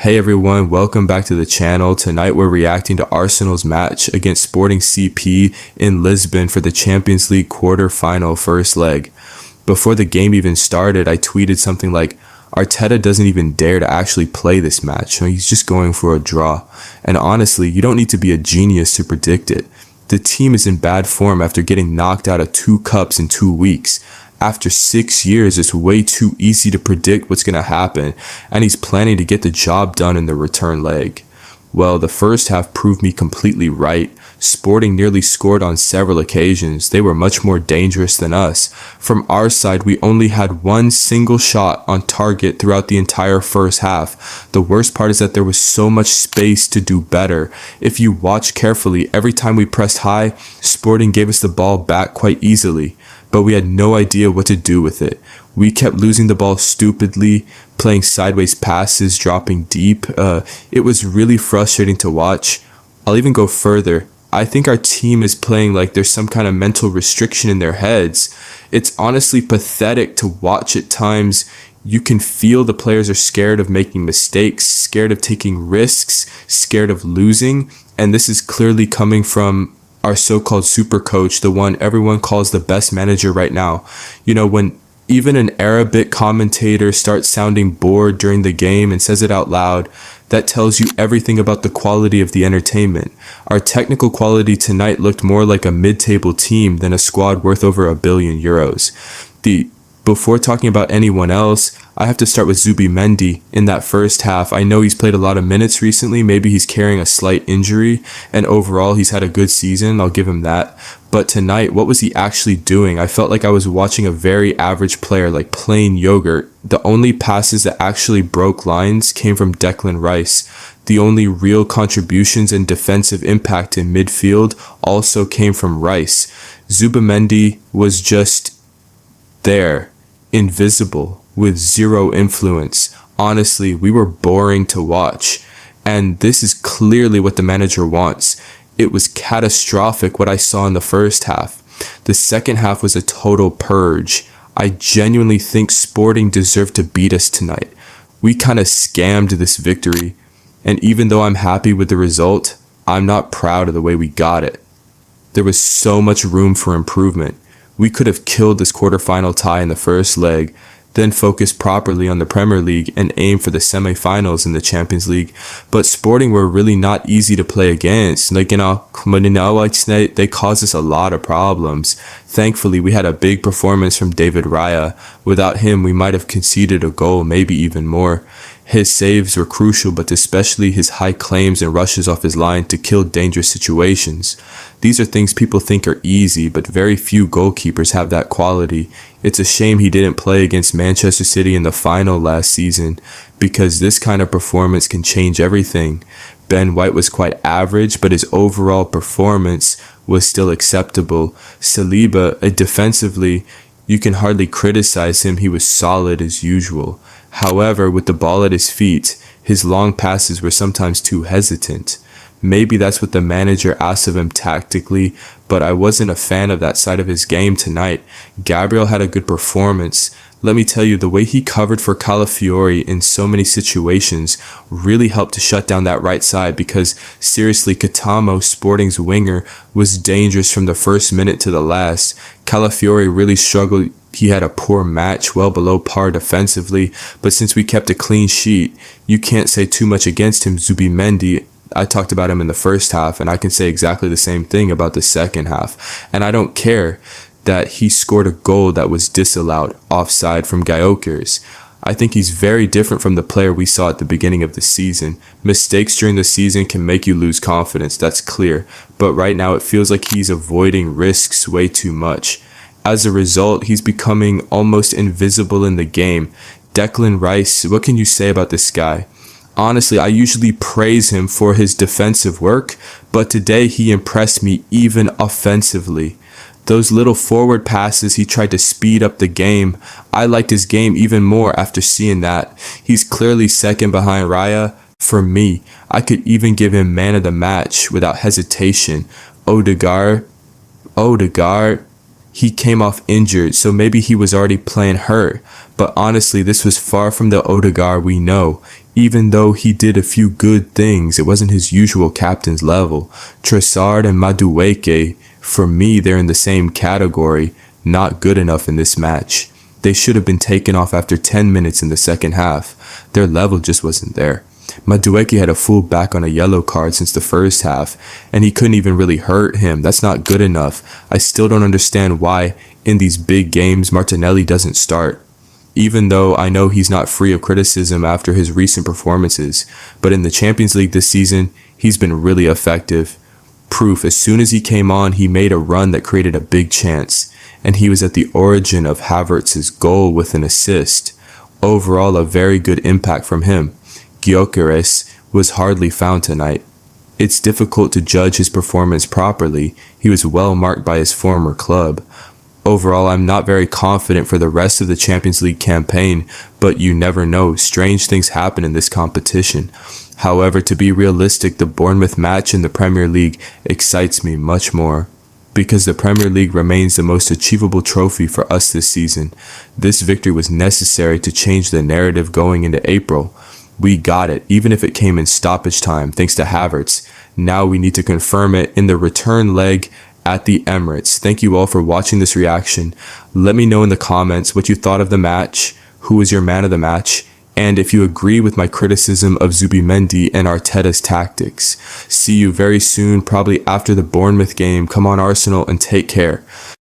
Hey everyone, welcome back to the channel. Tonight we're reacting to Arsenal's match against Sporting CP in Lisbon for the Champions League quarter-final first leg. Before the game even started, I tweeted something like, Arteta doesn't even dare to actually play this match. He's just going for a draw. And honestly, you don't need to be a genius to predict it. The team is in bad form after getting knocked out of 2 cups in 2 weeks. After 6 years, it's way too easy to predict what's going to happen, and he's planning to get the job done in the return leg. Well, the first half proved me completely right. Sporting nearly scored on several occasions. They were much more dangerous than us. From our side, we only had one single shot on target throughout the entire first half. The worst part is that there was so much space to do better. If you watch carefully, every time we pressed high, Sporting gave us the ball back quite easily, but we had no idea what to do with it. We kept losing the ball stupidly, playing sideways passes, dropping deep. It was really frustrating to watch. I'll even go further. I think our team is playing like there's some kind of mental restriction in their heads. It's honestly pathetic to watch at times. You can feel the players are scared of making mistakes, scared of taking risks, scared of losing. And this is clearly coming from our so-called super coach, the one everyone calls the best manager right now. You know, when even an Arabic commentator starts sounding bored during the game and says it out loud, that tells you everything about the quality of the entertainment. Our technical quality tonight looked more like a mid-table team than a squad worth over €1 billion. Before talking about anyone else, I have to start with Zubimendi in that first half. I know he's played a lot of minutes recently. Maybe he's carrying a slight injury, and overall he's had a good season. I'll give him that. But tonight, what was he actually doing? I felt like I was watching a very average player, like plain yogurt. The only passes that actually broke lines came from Declan Rice. The only real contributions and defensive impact in midfield also came from Rice. Zubimendi was just there, invisible, with zero influence. Honestly, we were boring to watch. And this is clearly what the manager wants. It was catastrophic what I saw in the first half. The second half was a total purge. I genuinely think Sporting deserved to beat us tonight. We kind of scammed this victory. And even though I'm happy with the result, I'm not proud of the way we got it. There was so much room for improvement. We could have killed this quarterfinal tie in the first leg, then focus properly on the Premier League and aim for the semi-finals in the Champions League. But Sporting were really not easy to play against. They caused us a lot of problems. Thankfully, we had a big performance from David Raya. Without him, we might have conceded a goal, maybe even more. His saves were crucial, but especially his high claims and rushes off his line to kill dangerous situations. These are things people think are easy, but very few goalkeepers have that quality. It's a shame he didn't play against Manchester City in the final last season, because this kind of performance can change everything. Ben White was quite average, but his overall performance was still acceptable. Saliba, defensively, you can hardly criticize him. He was solid as usual. However, with the ball at his feet, his long passes were sometimes too hesitant. Maybe that's what the manager asked of him tactically, but I wasn't a fan of that side of his game tonight. Gabriel had a good performance. Let me tell you, the way he covered for Calafiori in so many situations really helped to shut down that right side, because seriously, Katamo, Sporting's winger, was dangerous from the first minute to the last. Calafiori really struggled. He had a poor match, well below par defensively, but since we kept a clean sheet, you can't say too much against him. Zubimendi, I talked about him in the first half, and I can say exactly the same thing about the second half. And I don't care that he scored a goal that was disallowed offside from Gyökeres. I think he's very different from the player we saw at the beginning of the season. Mistakes during the season can make you lose confidence, that's clear. But right now it feels like he's avoiding risks way too much. As a result, he's becoming almost invisible in the game. Declan Rice, what can you say about this guy? Honestly, I usually praise him for his defensive work, but today he impressed me even offensively. Those little forward passes, he tried to speed up the game. I liked his game even more after seeing that. He's clearly second behind Raya. For me, I could even give him man of the match without hesitation. Odegaard, he came off injured, so maybe he was already playing hurt. But honestly, this was far from the Odegaard we know. Even though he did a few good things, it wasn't his usual captain's level. Trossard and Madueke, for me, they're in the same category, not good enough in this match. They should have been taken off after 10 minutes in the second half. Their level just wasn't there. Madueke had a full back on a yellow card since the first half, and he couldn't even really hurt him. That's not good enough. I still don't understand why, in these big games, Martinelli doesn't start. Even though I know he's not free of criticism after his recent performances, but in the Champions League this season, he's been really effective. Proof, as soon as he came on, he made a run that created a big chance, and he was at the origin of Havertz's goal with an assist. Overall, a very good impact from him. Gyökeres was hardly found tonight. It's difficult to judge his performance properly. He was well marked by his former club. Overall, I'm not very confident for the rest of the Champions League campaign, but you never know. Strange things happen in this competition. However, to be realistic, the Bournemouth match in the Premier League excites me much more, because the Premier League remains the most achievable trophy for us this season. This victory was necessary to change the narrative going into April. We got it, even if it came in stoppage time, thanks to Havertz. Now we need to confirm it in the return leg at the Emirates. Thank you all for watching this reaction. Let me know in the comments what you thought of the match, who was your man of the match, and if you agree with my criticism of Zubimendi and Arteta's tactics. See you very soon, probably after the Bournemouth game. Come on, Arsenal, and take care.